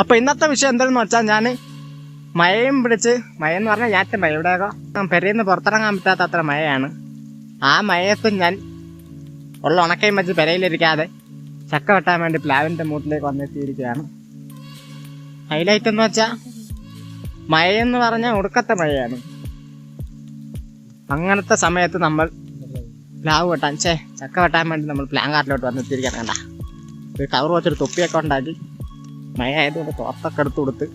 അപ്പോൾ ഇന്നത്തെ വിഷയം എന്താണെന്ന് വെച്ചാൽ ഞാൻ മഴയും പിടിച്ച് മഴയെന്ന് പറഞ്ഞാൽ ഞാറ്റം മഴ ഇവിടെയൊക്കെ പെരയിൽ പുറത്തിറങ്ങാൻ പറ്റാത്ത അത്ര മഴയാണ്. ആ മഴയത്ത് ഞാൻ ഉള്ള ഉണക്കയും വെച്ച് പെരയിലിരിക്കാതെ ചക്ക വെട്ടാൻ വേണ്ടി പ്ലാവിൻ്റെ മൂട്ടിലേക്ക് വന്നെത്തിയിരിക്കുകയാണ്. ഹൈലൈറ്റ് എന്ന് വെച്ചാൽ മഴയെന്ന് പറഞ്ഞാൽ ഒടുക്കത്തെ മഴയാണ്. അങ്ങനത്തെ സമയത്ത് നമ്മൾ പ്ലാവ് വെട്ടാൻ ചക്ക വെട്ടാൻ വേണ്ടി നമ്മൾ പ്ലാൻ കാട്ടിലോട്ട് വന്നെത്തിയിരിക്കുകയാണ്. കണ്ട ഒരു കവർ വെച്ചൊരു തൊപ്പിയൊക്കെ ഉണ്ടാക്കി മഴ ആയതുകൊണ്ട് തോർത്തൊക്കെ എടുത്ത് കൊടുത്ത്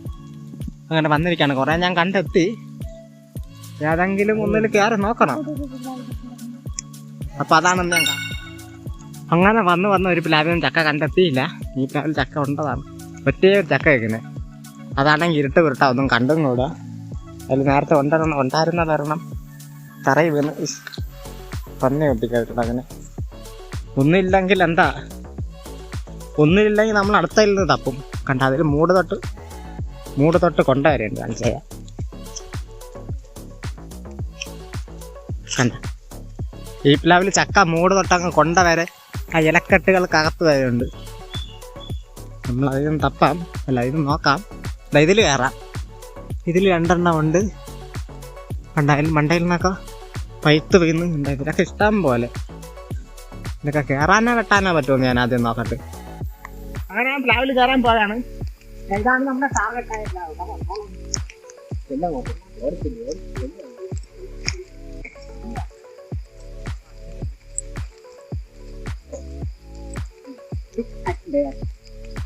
അങ്ങനെ വന്നിരിക്കുകയാണ്. കുറേ ഞാൻ കണ്ടെത്തി, ഏതെങ്കിലും ഒന്നിൽ കയറി നോക്കണം. അപ്പം അതാണെന്ന് ഞാൻ അങ്ങനെ വന്ന് ഒരു പ്ലാവിനും ചക്ക കണ്ടെത്തിയില്ല. ഈ പ്ലാവിൽ ചക്ക ഉണ്ടതാണ്, ഒറ്റേ ഒരു ചക്ക വയ്ക്കുന്നത്. അതാണെങ്കിൽ ഇരുട്ട് വിരട്ട ഒന്നും കണ്ടും കൂടെ. അതിൽ നേരത്തെ ഉണ്ടായിരുന്നതൊരെണ്ണം തറയിൽ വീണ് പന്നി കുട്ടിക്കായിട്ട് അങ്ങനെ. ഒന്നുമില്ലെങ്കിൽ എന്താ, ഒന്നുമില്ലെങ്കിൽ നമ്മൾ അടുത്തതിൽ നിന്ന് തപ്പും. കണ്ട അതിൽ മൂട് തൊട്ട് കൊണ്ടുവരുന്നുണ്ട്. കാണിച്ചു ചെയ്യാം. കണ്ട ഈ പ്ലാവിൽ ചക്ക മൂട് തൊട്ടങ്ങ് കൊണ്ടവരെ ആ ഇലക്കെട്ടുകൾക്കകത്ത് വരുന്നുണ്ട്. നമ്മൾ അതിന് തപ്പാം, അല്ല ഇതിന് നോക്കാം. ഇതിൽ കയറാം. ഇതിൽ 2 എണ്ണം ഉണ്ട്. കണ്ടായാലും മണ്ടയിൽ നിന്നൊക്കെ പൈത്ത് വീഴുന്നുണ്ട്. ഇതിലൊക്കെ ഇഷ്ടം പോലെ. ഇതൊക്കെ കയറാനോ വെട്ടാനോ പറ്റുമെന്ന് ഞാൻ ആദ്യം നോക്കട്ടെ. അങ്ങനെ ഞാൻ പ്ലാവിൽ കയറാൻ പോയാണ്. ഇതാണ് നമ്മുടെ ടാർഗറ്റായ പ്ലാവ്.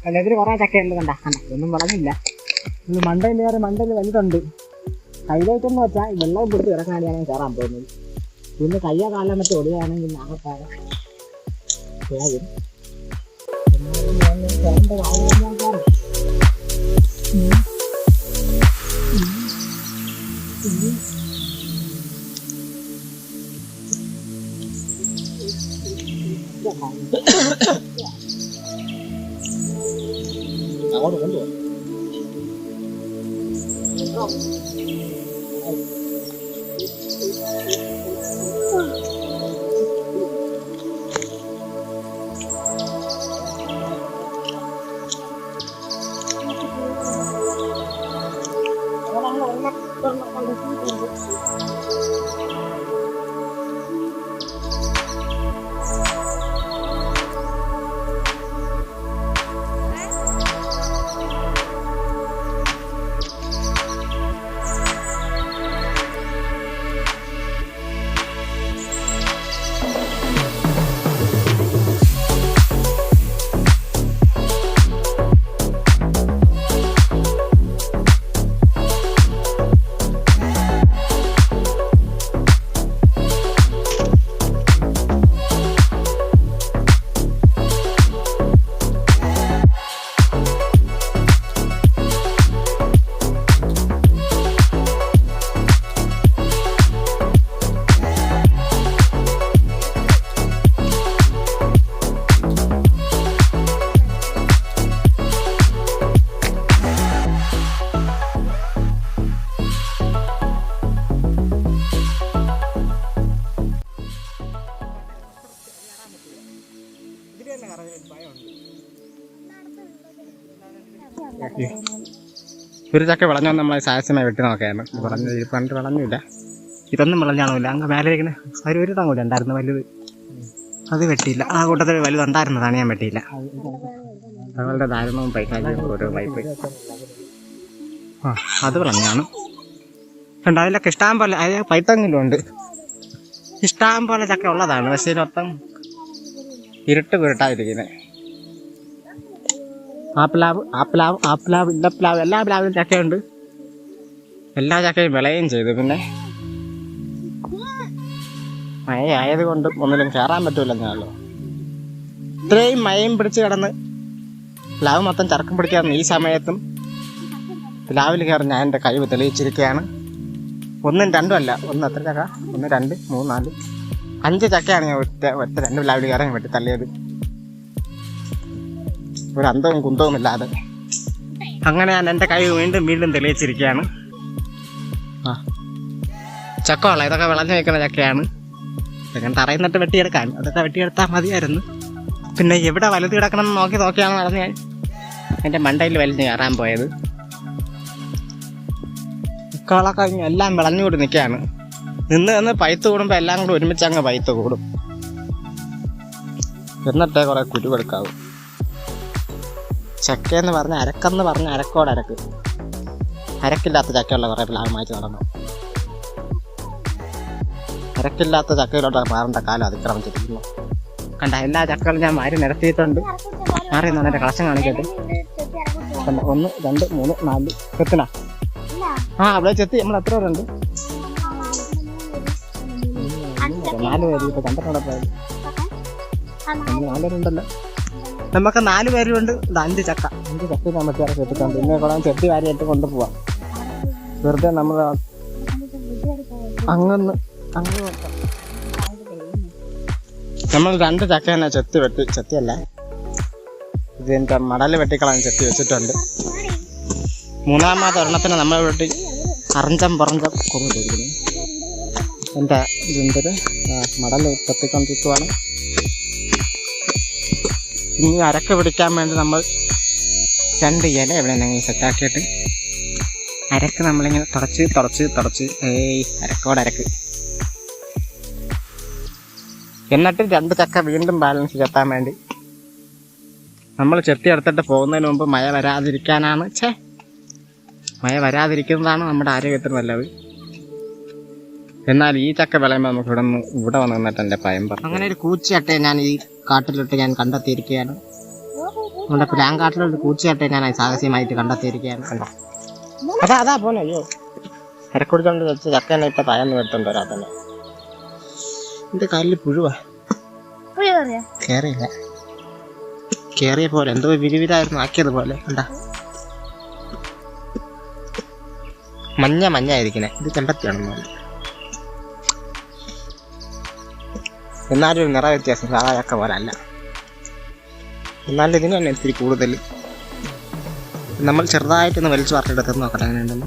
അല്ല ഇതിൽ കുറേ ചക്കയുണ്ട്. കണ്ട ഒന്നും വളഞ്ഞില്ല. ഇത് മണ്ടയിൽ വലുതുണ്ട്. ഹൈലൈറ്റ് എന്ന് വെച്ചാൽ വെള്ളം പിടിച്ച് കിടക്കാനാണ് ഞാൻ കയറാൻ പോകുന്നത്. പിന്നെ കയ്യോ കാലം മറ്റേ ഒടിയാണെങ്കിൽ നാഗപ്പാറ പോകും. അങ്ങോട്ട് കൊണ്ടുപോകും. ഒരു ചക്ക വിളഞ്ഞോ നമ്മളെ സാഹസ്യമായി വെട്ടി നോക്കുകയാണ്. പണ്ട് വിളഞ്ഞില്ല. ഇതൊന്നും വിളഞ്ഞാണില്ല. അങ്ങ് മേലെ ഇരിക്കുന്ന ഒരു ഇടം കൂടി ഉണ്ടായിരുന്നു വലുത്. അത് വെട്ടിയില്ല. ആ കൂട്ടത്തിൽ വലുതുണ്ടായിരുന്നതാണ്, ഞാൻ വെട്ടിയില്ല. അതുപോലെ ധാരണവും പൈസാലും ഓരോ പൈപ്പ് അത് വിളഞ്ഞാണ്. ഉണ്ട് അതിലൊക്കെ ഇഷ്ടം പോലെ. അത് പൈത്തെങ്കിലും ഉണ്ട്. ഇഷ്ടം പോലെ ചക്ക ഉള്ളതാണ്. പക്ഷേ മൊത്തം ഇരുട്ട് വീട്ടാതിരിക്കുന്നത്. ആ പ്ലാവ് ഇല്ല പ്ലാവ് എല്ലാ പ്ലാവിലും ചക്കയുണ്ട്. എല്ലാ ചക്കയും വിളയും ചെയ്തു. പിന്നെ മഴ ആയതുകൊണ്ട് ഒന്നിലും കയറാൻ പറ്റൂലെന്നാണല്ലോ. ഇത്രയും മഴയും പിടിച്ച് കിടന്ന് പ്ലാവ് മൊത്തം ചർക്കം പിടിക്കാറുണ്ട്. ഈ സമയത്തും പ്ലാവിൽ കയറി ഞാൻ എൻ്റെ കഴിവ് തെളിയിച്ചിരിക്കുകയാണ്. 1ഉം 2ഉം അല്ല. എത്ര ചക്ക? 1, 2, 3, 4, 5 ചക്കയാണ് ഞാൻ ഒറ്റ 2 പ്ലാവിൽ കയറാൻ വേണ്ടി തള്ളിയത്. ഒരു അന്തവും കുന്തവും ഇല്ലാതെ. അങ്ങനെ ഞാൻ എൻ്റെ കഴിവ് വീണ്ടും തെളിയിച്ചിരിക്കുകയാണ്. ചക്കവള ഇതൊക്കെ വിളഞ്ഞു വയ്ക്കുന്ന ചക്കയാണ്. ഇതൊക്കെ തറയിൽ നിന്നിട്ട് വെട്ടിയെടുക്കാൻ, അതൊക്കെ വെട്ടിയെടുത്താൽ മതിയായിരുന്നു. പിന്നെ എവിടെ വലുത് കിടക്കണം എന്ന് നോക്കിയാണ് നടന്ന് ഞാൻ എൻ്റെ മണ്ടയിൽ വലിഞ്ഞ് കയറാൻ പോയത്. മുക്കാളൊക്കെ എല്ലാം വിളഞ്ഞുകൂടി നിൽക്കുകയാണ്. നിന്ന് പൈത്ത് കൂടുമ്പോൾ എല്ലാം കൂടി ഒരുമിച്ച് അങ്ങ് പൈത്ത് കൂടും. എന്നിട്ടേ കുറെ കുരുവെടുക്കാവും. ചക്കയെന്ന് പറഞ്ഞാൽ അരക്കെന്ന് പറഞ്ഞാൽ അരക്ക്. അരക്കില്ലാത്ത ചക്കയുള്ള കുറേ പ്ലാവ് മാറ്റി നടന്നു. അരക്കില്ലാത്ത ചക്കയിലോട്ട് മാറേണ്ട കാലം അതിക്രമിച്ചിരിക്കുന്നു. കണ്ട എല്ലാ ചക്കകളും ഞാൻ മാറി നിരത്തിയിട്ടുണ്ട്. മാറി എന്നാണ് എൻ്റെ കളക്ഷൻ കാണിക്കട്ടെ. 1 2 3 4 ചെത്തിനാ. അവിടെ ചെത്തി നമ്മൾ എത്ര പേരുണ്ട്? 4 പേര്. ഇപ്പൊ കണ്ടിട്ടുണ്ടോ? നമ്മൾ 4 പേരുണ്ടല്ലോ. നമുക്ക് 4 പേരുണ്ട്. 5 ചക്ക നമ്മൾ ചെത്തിട്ടുണ്ട്. ഇന്നെ കൂടെ ചെത്തി വാരിയായിട്ട് കൊണ്ടുപോവാം. വെറുതെ നമ്മൾ അങ്ങ് നമ്മൾ 2 ചക്ക തന്നെ ചെത്തിയല്ല, ഇതിൻ്റെ മടൽ വെട്ടിക്കളാൻ ചെത്തി വെച്ചിട്ടുണ്ട്. 3ാമത്തെ ഒരെണ്ണത്തിന് നമ്മൾ വെട്ടി അറഞ്ചം കൊണ്ടിരിക്കുന്നു. എൻ്റെ ഇതിൻ്റെ മടൽ വെട്ടിക്കൊണ്ടിരിക്കുവാണ്. ഇനി അരക്ക് പിടിക്കാൻ വേണ്ടി നമ്മൾ 2 ഇല എവിടെയെങ്കിലും സെറ്റാക്കിയിട്ട് അരക്ക് നമ്മളിങ്ങനെ തുടച്ച് അരക്ക്. എന്നിട്ട് 2 ചക്ക വീണ്ടും ബാലൻസ് ചെത്താൻ വേണ്ടി നമ്മൾ ചെത്തി എടുത്തിട്ട് പോകുന്നതിന് മുമ്പ് മഴ വരാതിരിക്കുന്നതാണ് നമ്മുടെ ആരോഗ്യത്തിന് നല്ലത്. എന്നാൽ ഈ ചക്ക വിളയുമ്പോൾ നമുക്ക് ഇവിടെ വന്ന് നിന്നിട്ട് എൻ്റെ ഭയം പറഞ്ഞു. അങ്ങനെ ഒരു കൂച്ചയട്ടയെ ഞാൻ ഈ കാട്ടിലിട്ട് ഞാൻ കണ്ടെത്തിയിരിക്കുകയാണ്. നമ്മുടെ പ്ലാങ്കാട്ടിലൊരു കൂച്ചയട്ടയെ ഞാൻ സാഹസ്യമായിട്ട് കണ്ടെത്തിയിരിക്കുകയാണ്. കണ്ടോ, അതാ പോനെ. അയ്യോ, അരക്കുടിച്ചോണ്ട് വെച്ച് ചക്ക തന്നെ ഇപ്പൊ തയന്ന് എടുത്തോണ്ട് വരാ തന്നെ. എന്റെ കാലിൽ പുഴുവാ. കേറിയ പോലെ എന്തോ വിരിവിരായിരുന്നു ആക്കിയത് പോലെ. കണ്ടാ, മഞ്ഞായിരിക്കണേ. ഇത് ചെമ്പത്തിയാണെന്ന്. എന്നാലും ഒരു നിറ വ്യത്യാസം സാധാ ചക്ക പോലെ അല്ല. എന്നാലും ഇതിന് തന്നെ ഇത്തിരി കൂടുതൽ. നമ്മൾ ചെറുതായിട്ടൊന്ന് വലിച്ചു വാർത്തെടുത്ത് നോക്കട്ടെ അങ്ങനെ ഉണ്ടെന്ന്.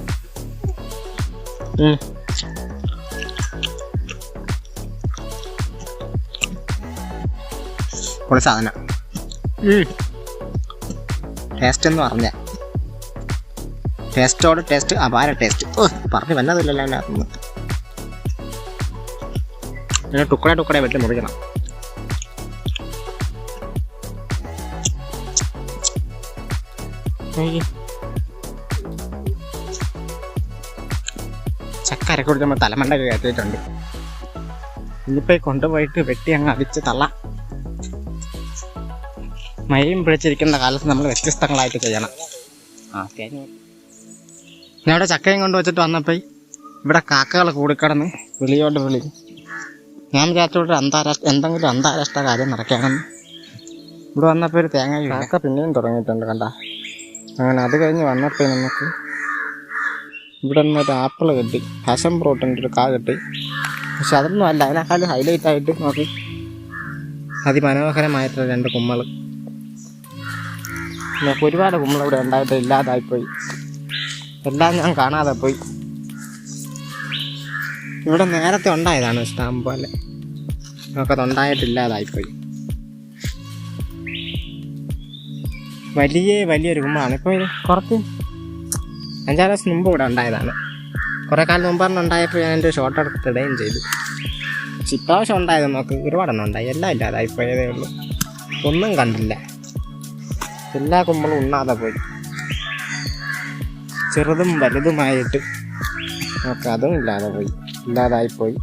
പൊളി സാധനം. ടേസ്റ്റ് എന്ന് പറഞ്ഞ ടേസ്റ്റോട് ടേസ്റ്റ്, അപാര ടേസ്റ്റ്. പറഞ്ഞു വന്നതില്ലല്ലോ അതിനകത്തുനിന്ന്. പിന്നെ ടുക്കടെ വെട്ടി മുറിക്കണം. ചക്ക അരക്കുടിച്ച് നമ്മൾ തലമണ്ടൊക്കെ കയറ്റിയിട്ടുണ്ട്. ഇനിയിപ്പോൾ കൊണ്ടുപോയിട്ട് വെട്ടി അങ്ങ് അടിച്ച് തള്ളാം. മഴയും പിടിച്ചിരിക്കുന്ന കാലത്ത് നമ്മൾ വ്യത്യസ്തങ്ങളായിട്ട് ചെയ്യണം. ഞാൻ ഇവിടെ ചക്കയും കൊണ്ട് വെച്ചിട്ട് വന്നപ്പോൾ ഇവിടെ കാക്കകൾ കൂടിക്കിടന്ന് വിളിയോണ്ട് വിളി. ഞാൻ വിചാരിച്ചോട്ട് എന്തെങ്കിലും അന്താരാഷ്ട്ര കാര്യം നടക്കുകയാണെന്ന്. ഇവിടെ വന്നപ്പോൾ ഒരു തേങ്ങ കാക്ക പിന്നെയും തുടങ്ങിയിട്ടുണ്ട്. കണ്ട, അങ്ങനെ അത് കഴിഞ്ഞ് വന്നപ്പോൾ നമുക്ക് ഇവിടെ നിന്നൊരു ആപ്പിൾ കിട്ടി. പാഷൻ ഫ്രൂട്ടിൻ്റെ ഒരു കാ കിട്ടി. പക്ഷെ അതൊന്നും അല്ല, അതിനേക്കാൾ ഹൈലൈറ്റ് ആയിട്ട് നോക്കി അതിമനോഹരമായിട്ടുള്ള 2 കുമ്മൾ. നമുക്ക് ഒരുപാട് കുമ്മൾ ഇവിടെ ഉണ്ടായിട്ട് ഇല്ലാതായിപ്പോയി. എല്ലാം ഞാൻ കാണാതെ പോയി. ഇവിടെ നേരത്തെ ഉണ്ടായതാണ് ഇഷ്ടം പോലെ. നമുക്കത് ഉണ്ടായിട്ടില്ലാതായിപ്പോയി. വലിയൊരു കുമ്മാണ്. ഇപ്പോൾ ഇത് കുറച്ച് 5-6 ദിവസം മുമ്പ് ഇവിടെ ഉണ്ടായതാണ്. കുറേ കാലം മുമ്പ് ഉണ്ടായപ്പോൾ ഞാൻ എൻ്റെ ഷോട്ട് എടുത്തിടുകയും ചെയ്തു. പക്ഷെ ഇപ്രാവശ്യം ഉണ്ടായത് നമുക്ക് ഒരുപാടെണ്ണം ഉണ്ടായി. എല്ലാം ഇല്ലാതായിപ്പോയതേ ഉള്ളൂ. ഒന്നും കണ്ടില്ല. എല്ലാ കുമ്പളും ഉണ്ണാതെ പോയി. ചെറുതും വലുതുമായിട്ട് നമുക്ക് അതും ഇല്ലാതായിപ്പോയി.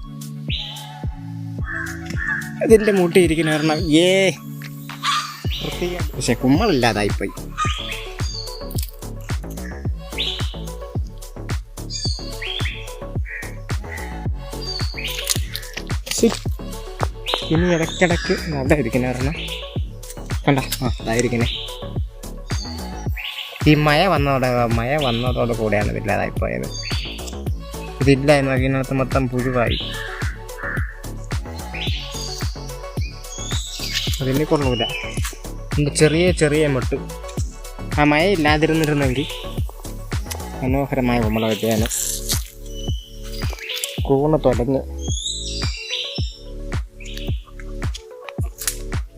ഇതിൻ്റെ മൂട്ടിയിരിക്കുന്ന ഒരെണ്ണം പക്ഷെ കുമ്മളില്ലാതായിപ്പോയി. ഇനി ഇടയ്ക്കിടയ്ക്ക് അവിടെ ഇരിക്കുന്ന ഒരെണ്ണം കണ്ട, അതായിരിക്കണേ. ഈ മഴ വന്നതോട് കൂടെയാണ് ഇതില്ലാതായിപ്പോയത്. ഇതില്ലായിരുന്നു. അതിനകത്ത് മൊത്തം പുഴുവായി. അതിനെ കൊള്ളൂല. ചെറിയ മുട്ട്. ആ മഴ ഇല്ലാതിരുന്നിരുന്നെങ്കിൽ മനോഹരമായ കുമ്പള വെട്ടിയാണ്. കൂണ് തുടങ്ങി.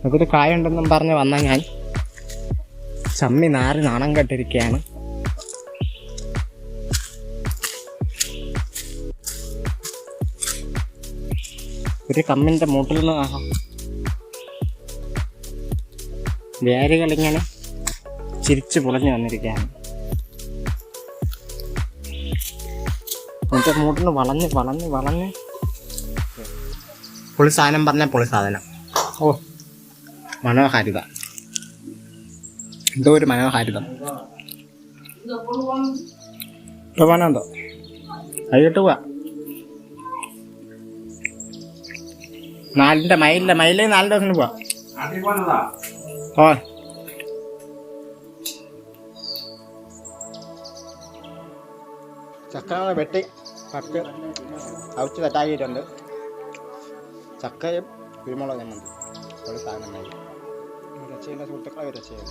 അതിൽ കായുണ്ടെന്നും പറഞ്ഞ് വന്നാൽ ഞാൻ ചമ്മി നാര് നാണം കെട്ടിരിക്കുകയാണ്. ഒരു കമ്മിൻ്റെ മൂട്ടിൽ നിന്ന് കാണാം വേരുകളിങ്ങനെ ചിരിച്ചു പൊളഞ്ഞു വന്നിരിക്കുകയാണ്. എന്നിട്ട് മൂട്ടിന് വളഞ്ഞ് പൊളി സാധനം പറഞ്ഞാൽ പൊളി സാധനം. ഓ മനോഹാരിത, എന്തോ ഒരു മനോഹാരിത. ഇപ്പോൾ പോകാനെന്തോ വൈകിട്ട് പോവാ. മയിലേ 4 ദിവസത്തിന് പോവാ. ഓ ചക്കകളെ വെട്ടി പത്ത് അവിച്ച് തെറ്റാക്കിയിട്ടുണ്ട്. ചക്കയും കുരുമുളക് ചമ്മന്തി ഒരു സാധനം രക്ഷയില്ല സുഹൃത്തുക്കളെ, ഒരു രക്ഷയില്ല.